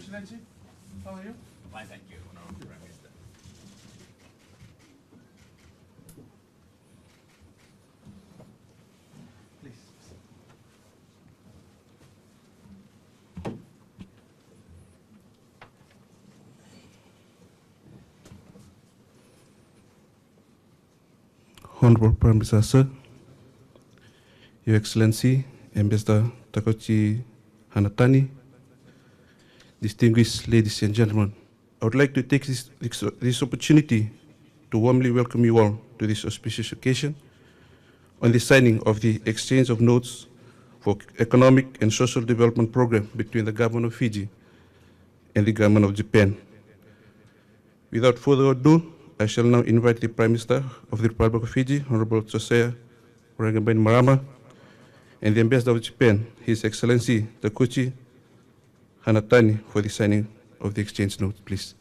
Excellency. How are you? Fine, thank you, Honorable Prime Minister. Please. Honorable Prime Minister, Sir, Your Excellency, Ambassador Takochi Hanatani, distinguished ladies and gentlemen, I would like to take this opportunity to warmly welcome you all to this auspicious occasion on the signing of the exchange of notes for economic and social development program between the government of Fiji and the government of Japan. Without further ado, I shall now invite the Prime Minister of the Republic of Fiji, Honorable Josiah Orangabain Marama, and the Ambassador of Japan, His Excellency Takuchi Hanatani, for the signing of the exchange note, please.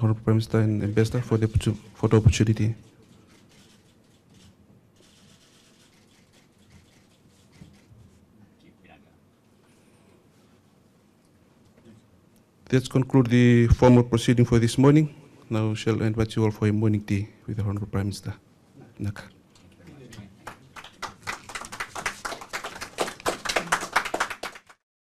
Honorable Prime Minister and Ambassador for the opportunity. Let's conclude the formal proceeding for this morning. Now shall invite you all for a morning tea with the Honorable Prime Minister. Naka.